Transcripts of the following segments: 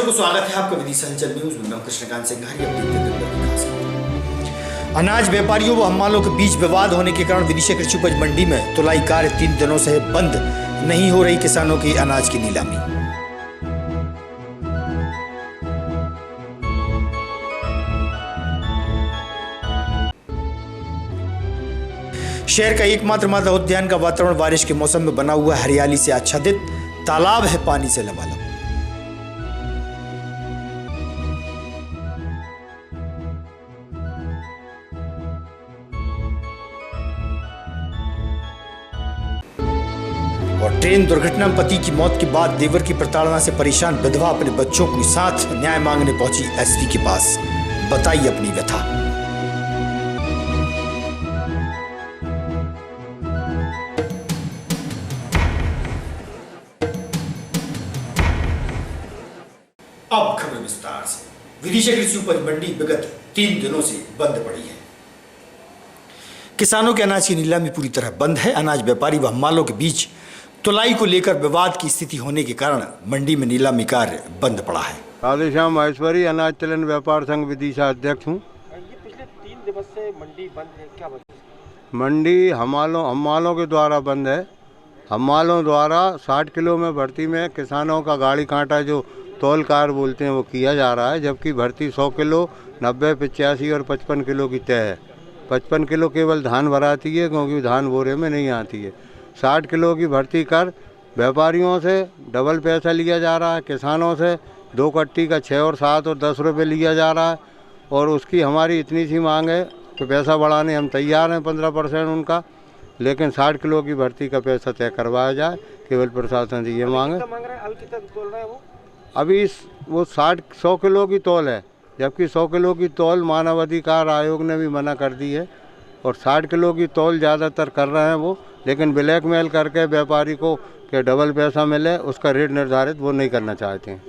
दर्शकों, स्वागत है आपका विदिशा हलचल न्यूज में। मैं कृष्णकांत सिंघारी। अब देखते हैं दिन भर की खास खबरें। अनाज व्यापारियों व हमालों के बीच विवाद होने के कारण विदिशा कृषि उपज मंडी में तुलाई कार्य 3 दिनों से बंद। नहीं हो रही किसानों की अनाज की नीलामी। शहर का एकमात्र माता उद्यान का वातावरण बारिश के मौसम में बना हुआ हरियाली से आच्छादित। तालाब है पानी से लबालब। और ट्रेन दुर्घटना में पति की मौत के बाद देवर की प्रताड़ना से परेशान विधवा अपने बच्चों के साथ न्याय मांगने पहुंची एसपी के पास। बताई अपनी व्यथा। अब खबर विस्तार से। विदिशा कृषि उपज मंडी विगत 3 दिनों से बंद पड़ी है। किसानों के अनाज की नीलामी पूरी तरह बंद है। अनाज व्यापारी व हमालों के बीच तुलाई को लेकर विवाद की स्थिति होने के कारण मंडी में नीलामी कार्य बंद पड़ा है। राधेश्याम महेश्वरी, अनाज तिलहन व्यापार संघ विदिशा अध्यक्ष हूँ। ये पिछले 3 दिवस से मंडी बंद है, क्या वजह? मंडी हमालों के द्वारा बंद है। हमालों द्वारा 60 किलो में भर्ती में किसानों का गाड़ी कांटा जो तौल कार बोलते हैं वो किया जा रहा है, जबकि भर्ती 100 किलो, 90, 85 और 55 किलो की तय है। 55 किलो केवल धान भराती है, क्योंकि धान बोरे में नहीं आती है। 60 किलो की भर्ती कर व्यापारियों से डबल पैसा लिया जा रहा है। किसानों से 2 कट्टी का 6 और 7 और 10 रुपये लिया जा रहा है। और उसकी हमारी इतनी सी मांग है कि पैसा बढ़ाने हम तैयार हैं 15% उनका, लेकिन 60 किलो की भर्ती का पैसा तय करवाया जाए। केवल प्रशासन से ये मांग है। अभी वो 100 किलो की तौल है, जबकि 100 किलो की तौल मानव अधिकार आयोग ने भी मना कर दी है। और 60 किलो की तौल ज़्यादातर कर रहे हैं वो, लेकिन ब्लैकमेल करके व्यापारी को के डबल पैसा मिले उसका रेट निर्धारित वो नहीं करना चाहते हैं।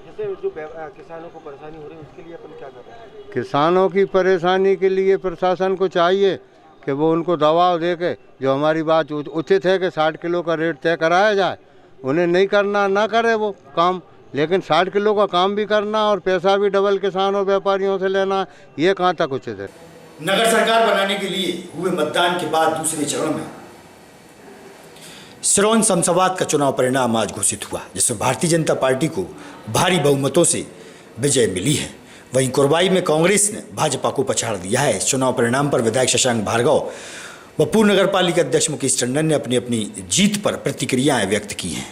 जैसे जो किसानों को परेशानी हो रही है उसके लिए अपन क्या कर रहे हैं? किसानों की परेशानी के लिए प्रशासन को चाहिए कि वो उनको दबाव दे के जो हमारी बात उचित है कि 60 किलो का रेट तय कराया जाए। उन्हें नहीं करना ना करे वो काम, लेकिन 60 किलो का काम भी करना और पैसा भी डबल किसानों व्यापारियों से लेना, ये कहाँ तक उचित है? नगर सरकार बनाने के लिए हुए मतदान के बाद दूसरे चरण में सिरोंज शमशाबाद का चुनाव परिणाम आज घोषित हुआ, जिसमें भारतीय जनता पार्टी को भारी बहुमतों से विजय मिली है। वहीं कोरबाई में कांग्रेस ने भाजपा को पछाड़ दिया है। इस चुनाव परिणाम पर विधायक शशांक भार्गव व पूर्व नगर पालिका अध्यक्ष मुकेश टंडन ने अपनी अपनी जीत पर प्रतिक्रियाएं व्यक्त की हैं।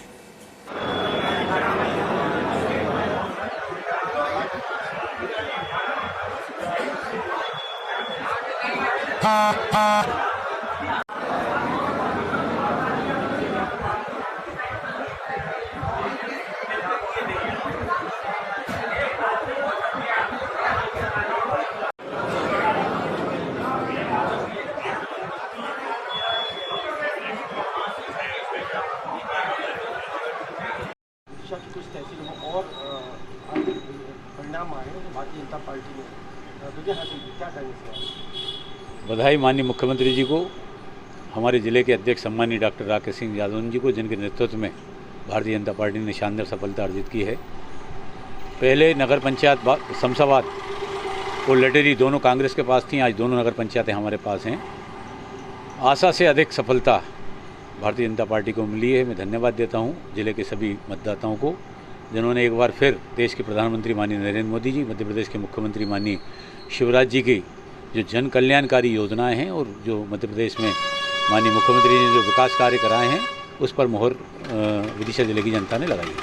की कुछ तहसीलों और परिणाम आए हैं, भारतीय जनता पार्टी ने विजय हासिल की, क्या कहेंगे? बधाई माननीय मुख्यमंत्री जी को, हमारे ज़िले के अध्यक्ष सम्मानीय डॉक्टर राकेश सिंह यादव जी को, जिनके नेतृत्व में भारतीय जनता पार्टी ने शानदार सफलता अर्जित की है। पहले नगर पंचायत शमशाबाद और लटेरी दोनों कांग्रेस के पास थी, आज दोनों नगर पंचायतें हमारे पास हैं। आशा से अधिक सफलता भारतीय जनता पार्टी को मिली है। मैं धन्यवाद देता हूं जिले के सभी मतदाताओं को, जिन्होंने एक बार फिर देश के प्रधानमंत्री माननीय नरेंद्र मोदी जी, मध्य प्रदेश के मुख्यमंत्री माननीय शिवराज जी की जो जन कल्याणकारी योजनाएं हैं और जो मध्य प्रदेश में माननीय मुख्यमंत्री जी ने जो विकास कार्य कराए हैं, उस पर मोहर विदिशा जिले की जनता ने लगाई।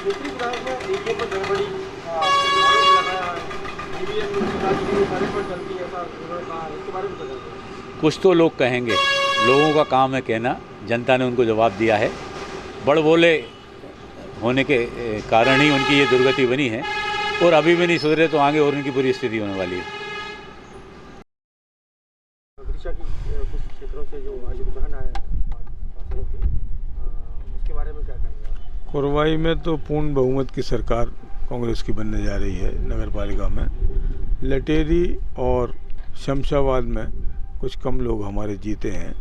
कुछ तो लोग कहेंगे, लोगों का काम है कहना, जनता ने उनको जवाब दिया है। बड़ बोले होने के कारण ही उनकी ये दुर्गति बनी है, और अभी भी नहीं सुधरे तो आगे और उनकी बुरी स्थिति होने वाली है। विदिशा की कुछ क्षेत्रों से जो आज रुझान आया है उसके बारे में क्या कहेंगे? कोरबाई में तो पूर्ण बहुमत की सरकार कांग्रेस की बनने जा रही है नगर पालिका में। लटेरी और शमशाबाद में कुछ कम लोग हमारे जीते हैं,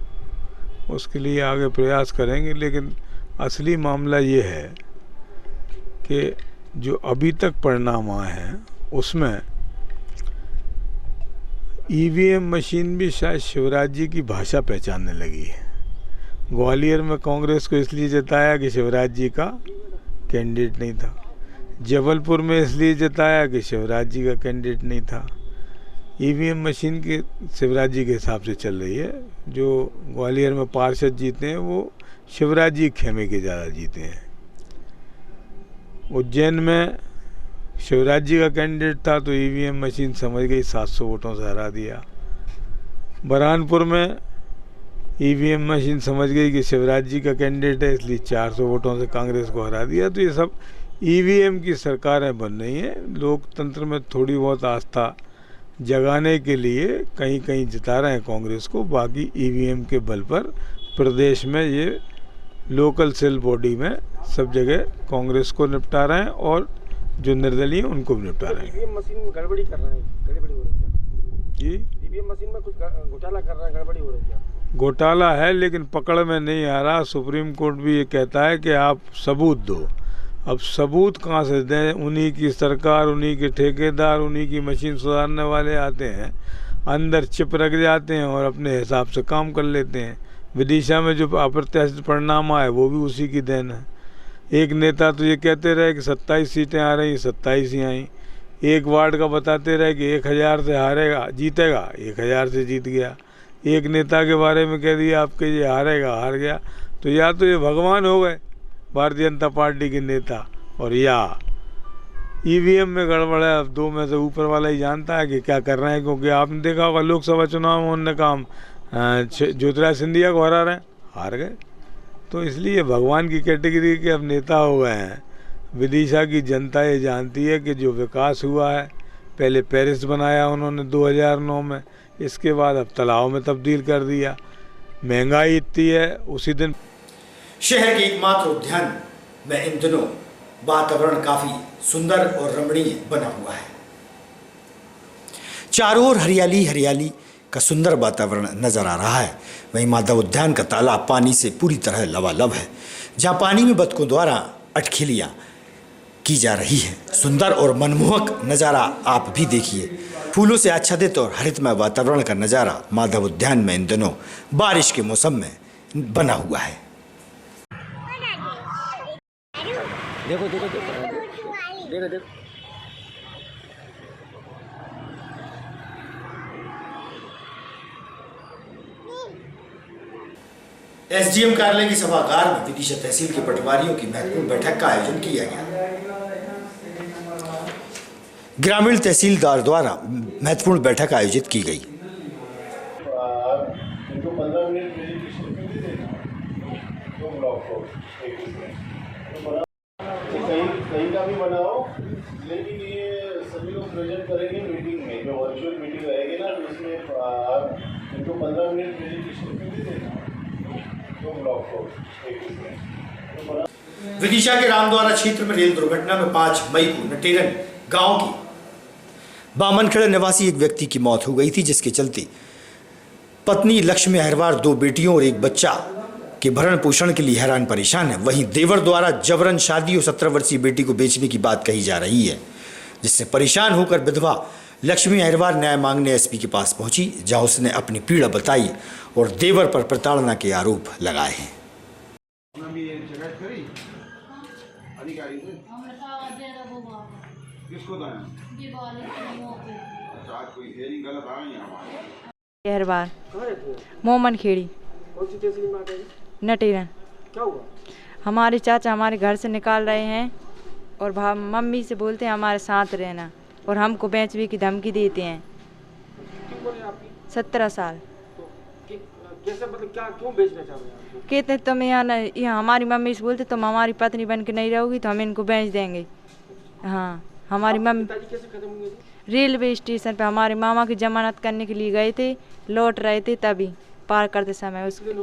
उसके लिए आगे प्रयास करेंगे। लेकिन असली मामला ये है कि जो अभी तक परिणाम आए हैं उसमें ईवीएम मशीन भी शायद शिवराज जी की भाषा पहचानने लगी है। ग्वालियर में कांग्रेस को इसलिए जताया कि शिवराज जी का कैंडिडेट नहीं था, जबलपुर में इसलिए जताया कि शिवराज जी का कैंडिडेट नहीं था। ईवीएम मशीन के शिवराज जी के हिसाब से चल रही है। जो ग्वालियर में पार्षद जीते हैं वो शिवराज जी खेमे के ज़्यादा जीते हैं। उज्जैन में शिवराज जी का कैंडिडेट था तो ईवीएम मशीन समझ गई 700 वोटों से हरा दिया। बरहानपुर में ईवीएम मशीन समझ गई कि शिवराज जी का कैंडिडेट है इसलिए 400 वोटों से कांग्रेस को हरा दिया। तो ये सब ईवीएम की सरकारें बन रही हैं। लोकतंत्र में थोड़ी बहुत आस्था जगाने के लिए कहीं कहीं जिता रहे हैं कांग्रेस को। बाकी ईवीएम के बल पर प्रदेश में ये लोकल सेल बॉडी में सब जगह कांग्रेस को निपटा रहे हैं और जो निर्दलीय हैं उनको भी निपटा रहे हैं। ईवीएम मशीन में गड़बड़ी कर रहे हैं, गड़बड़ी हो रही है जी, ईवीएम मशीन में कुछ घोटाला कर रहे हैं, गड़बड़ी हो रही है। घोटाला है लेकिन पकड़ में नहीं आ रहा। सुप्रीम कोर्ट भी ये कहता है कि आप सबूत दो। अब सबूत कहाँ से दें? उन्हीं की सरकार, उन्हीं के ठेकेदार, उन्हीं की मशीन सुधारने वाले आते हैं, अंदर चिप रख जाते हैं और अपने हिसाब से काम कर लेते हैं। विदिशा में जो अप्रत्याशित परिणाम आए वो भी उसी की देन है। एक नेता तो ये कहते रहे कि 27 सीटें आ रही, 27 ही आई। एक वार्ड का बताते रहे कि 1000 से हारेगा, जीतेगा, 1000 से जीत गया। एक नेता के बारे में कह दिया आपके ये हारेगा, हार गया। तो या तो ये भगवान हो गए भारतीय जनता पार्टी के नेता, और या ईवीएम में गड़बड़ है। अब दो में से ऊपर वाला ही जानता है कि क्या कर रहे हैं। क्योंकि आपने देखा होगा लोकसभा चुनाव में उन्होंने काम ज्योतिरादित्य सिंधिया को हरा रहे हैं, हार गए। तो इसलिए भगवान की कैटेगरी के अब नेता हो गए हैं। विदिशा की जनता ये जानती है कि जो विकास हुआ है, पहले पेरिस बनाया उन्होंने 2009 में, इसके बाद अब तालाब में तब्दील कर दिया। महंगाई इतनी है, उसी दिन शहर के एकमात्र उद्यान में इन दिनों वातावरण काफी सुंदर और रमणीय बना हुआ है। चारों ओर हरियाली हरियाली का सुंदर वातावरण नजर आ रहा है। वहीं माधव उद्यान का तालाब पानी से पूरी तरह लबालब है, जहां पानी में बतखों द्वारा अटखेलियां की जा रही है। सुंदर और मनमोहक नज़ारा आप भी देखिए। फूलों से आच्छादित और हरितमय वातावरण का नज़ारा माधव उद्यान में इन दिनों बारिश के मौसम में बना हुआ है। देखो देखो देखो देखो देखो एसडीएम कार्यालय की सभागार में विदिशा तहसील के पटवारियों की महत्वपूर्ण बैठक का आयोजन किया गया। ग्रामीण तहसीलदार द्वारा महत्वपूर्ण बैठक आयोजित की गई। कहीं का भी बनाओ, लेकिन ये सभी लोग प्रेजेंट करेंगे मीटिंग में, जो वर्चुअल मीटिंग रहेगी ना, उसमें आप इनको 15 मिनट प्रेजेंटेशन दे देना, तो ब्लॉक हो। विदिशा के रामद्वारा क्षेत्र में रेल दुर्घटना में 5 मई को नटेरन गांव की बामनखेड़ा निवासी एक व्यक्ति की मौत हो गई थी, जिसके चलते पत्नी लक्ष्मी अहिरवार, 2 बेटियों और एक बच्चा के भरण पोषण के लिए हैरान परेशान है। वहीं देवर द्वारा जबरन शादी और 17 वर्षीय बेटी को बेचने की बात कही जा रही है, जिससे परेशान होकर विधवा लक्ष्मी अहिरवार न्याय मांगने एसपी के पास पहुंची, जहां उसने अपनी पीड़ा बताई और देवर पर प्रताड़ना के आरोप लगाए हैं। अहिरवार मोमन खेड़ी कौन सी तहसील में आ गई? नटेरन। क्या हुआ? हमारे चाचा हमारे घर से निकाल रहे हैं और मम्मी से बोलते हैं हमारे साथ रहना, और हमको बेचने की धमकी देते हैं। कितनी उम्र है आपकी? 17 साल। तो कैसे, मतलब क्या, क्यों बेचना चाह रहे हैं आप? कहते तुम यहाँ हमारी मम्मी से बोलते तुम हमारी पत्नी बन के नहीं रहोगी तो हम इनको बेच देंगे। हाँ, हमारी मम्मी कैसे खत्म हुए? रेलवे स्टेशन पे हमारे मामा की जमानत करने के लिए गए थे, लौट रहे थे तभी पार करते समय उसके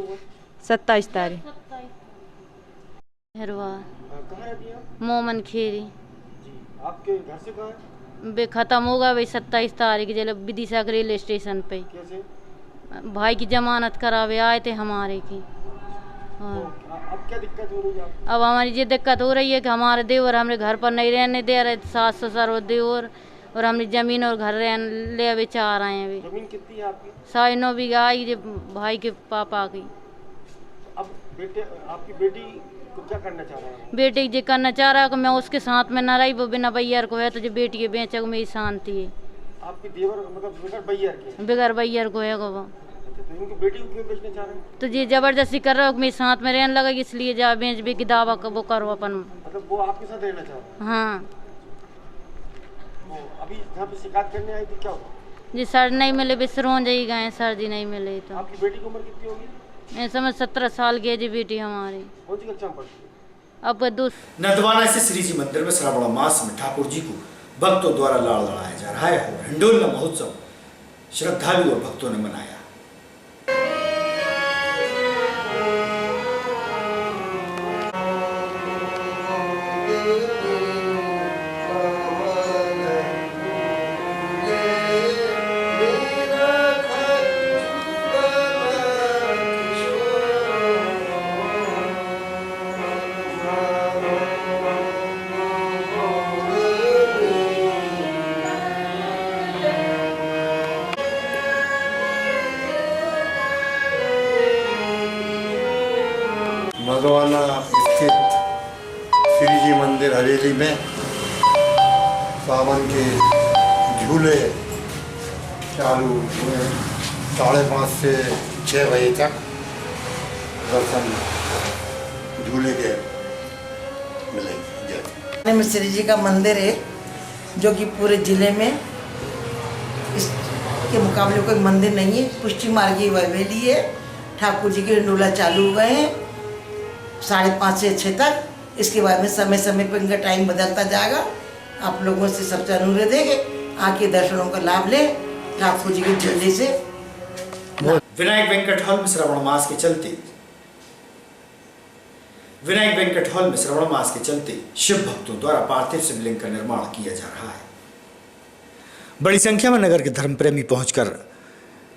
27 तारीख। कहाँ रहती हैं आप? मोमन खेरी। जी, आपके घर से कहाँ है? बे ख़त्म होगा भाई 27 तारीख जब विदिशा के रेलवे स्टेशन पे। कैसे? भाई की जमानत करावे आए थे हमारे की। अब क्या दिक्कत हो रही है आपको? अब हमारी ये दिक्कत हो रही है कि हमारे देवर हमारे घर पर नहीं रहने दे रहे, सास ससुर और देवर, और हमने जमीन और घर ले अभी चाह रहे हैं। अभी जमीन कितनी है आपकी? 9.5 बीघा आई जे भाई के पापा की। अब बेटे आपकी बेटी को क्या करना चाह रहे हैं? बेटे जे करना चाह रहा है कि मैं उसके साथ में न रही, वो बिना बैयर को है तो जो बेटी के बेचक मेरी शांति है। आपकी देवर मतलब बगैर बैयर के? बगैर बैयर को है वो। तो इनकी बेटी को क्यों बेचना चाह रहे हैं? तो ये जबरदस्ती कर रहा हो कि मेरे साथ में रहने लगा, इसलिए जा बेच बे की दावा वो करो अपन। मतलब वो आपके साथ रहना चाह रहे हैं? हाँ। वो अभी यहाँ पे शिकायत करने आई थी, क्या हुआ? जी सर नहीं मिले, बिसरों जाई गए सर जी, नहीं मिले तो। आपकी बेटी की उम्र कितनी होगी? मैं समझ 17 साल की है जी बेटी हमारी। कौन सी कक्षा में पढ़ती है? अब नंदवाना स्थित श्री जी मंदिर में श्रावण मास में ठाकुर जी को भक्तों द्वारा लाड़ लड़ाया जा रहा है और हिंडोला महोत्सव श्रद्धालु और भक्तों ने मनाया। नंदवाना स्थित श्री जी मंदिर हवेली में सावन के झूले चालू हुए। 5:30 से 6 बजे तक दर्शन झूले के मिलेंगे। में श्री जी का मंदिर है जो कि पूरे जिले में इसके मुकाबले कोई मंदिर नहीं है। पुष्टि मार्गी हवेली है। ठाकुर जी के हिंडोला चालू हुए हैं 5:30 से 6 तक। इसके बाद में समय समय पर इनका टाइम बदलता जाएगा। आप लोगों से सबसे अनुरोध है कि आके दर्शनों का लाभ लें ठाकुर जी के झंडे से। विनायक वेंकट हॉल में श्रावण मास के चलते शिव भक्तों द्वारा पार्थिव शिवलिंग का निर्माण किया जा रहा है। बड़ी संख्या में नगर के धर्म प्रेमी पहुंचकर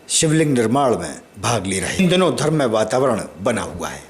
शिवलिंग निर्माण में भाग ले रहे हैं। इन दिनों धर्म में वातावरण बना हुआ है।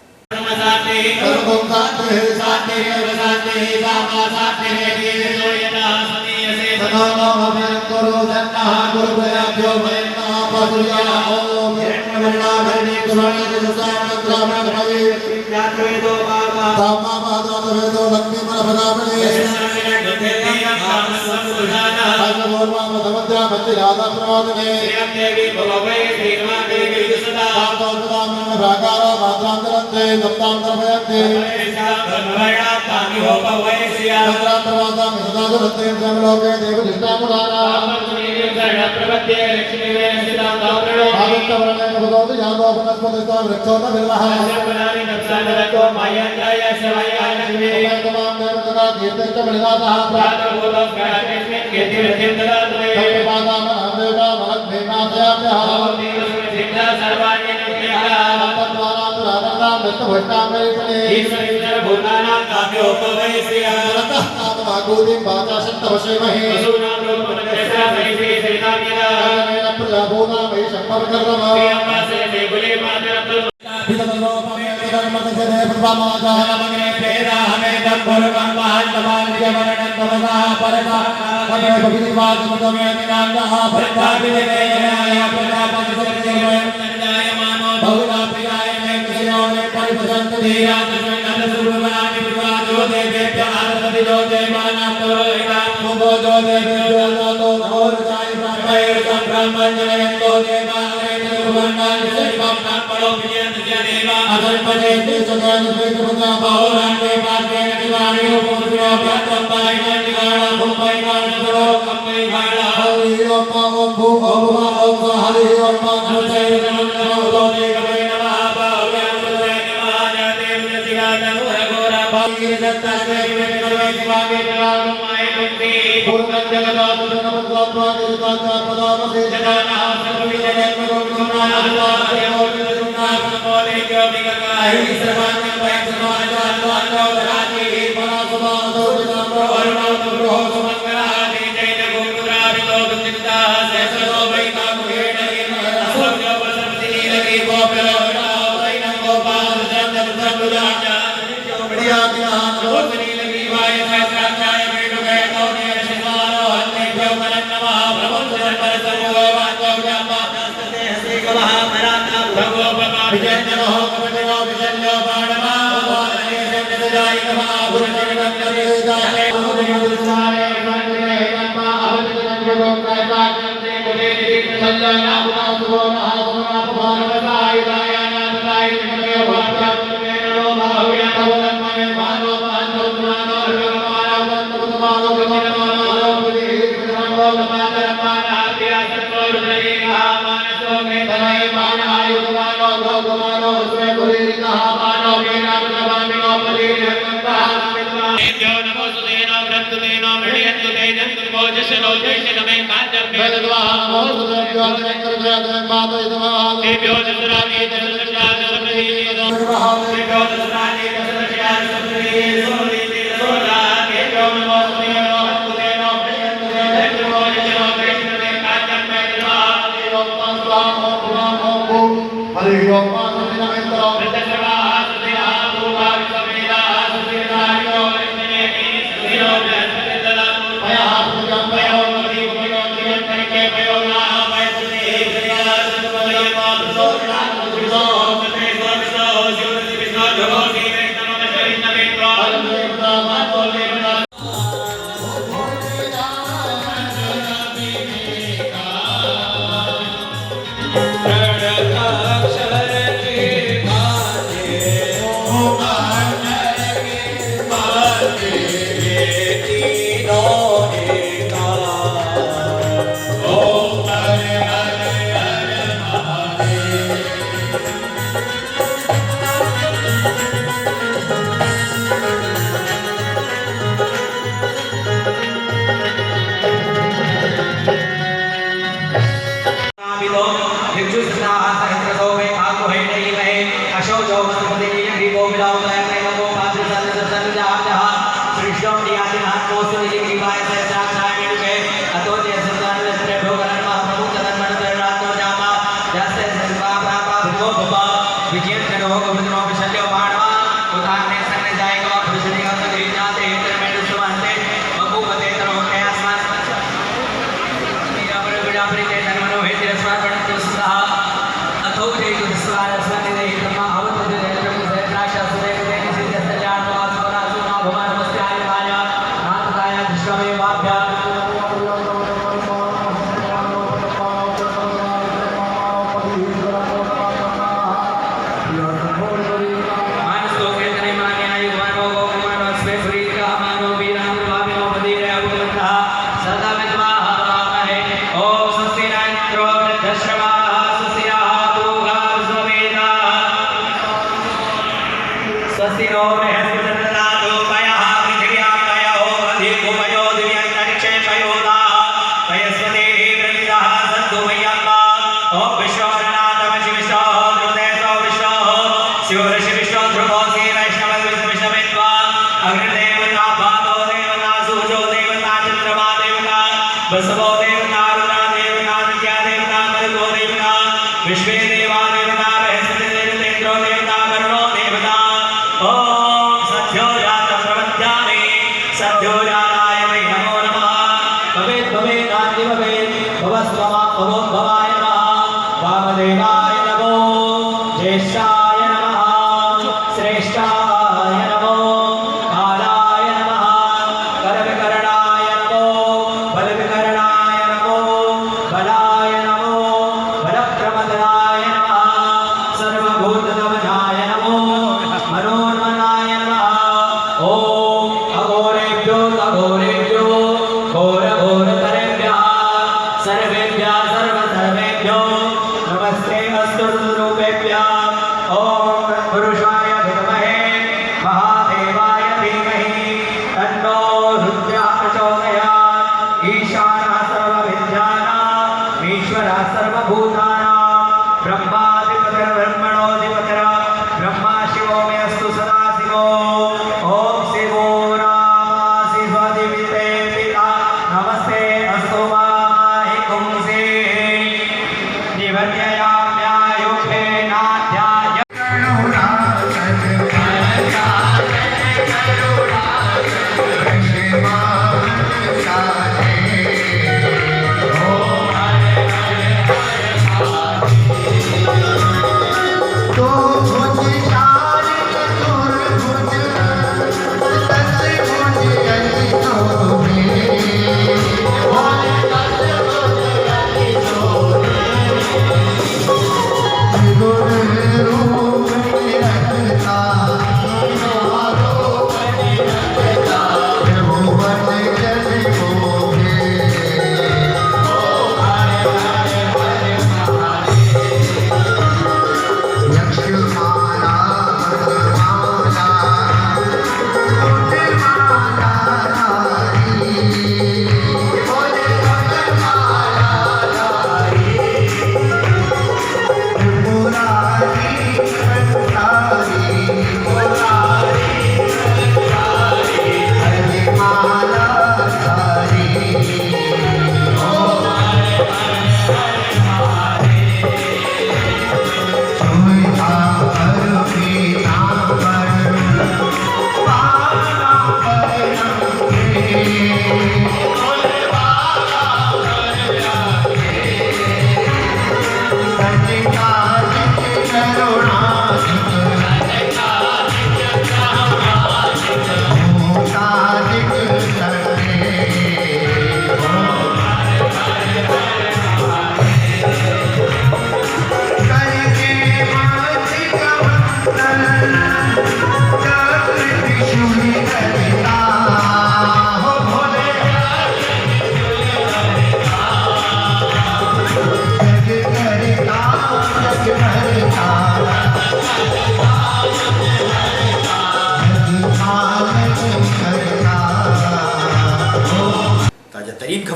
Oh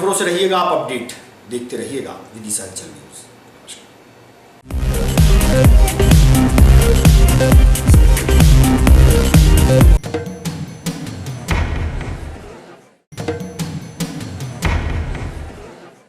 खबरों से रहिएगा आप अपडेट, देखते रहिएगा विदिशा अंचल न्यूज।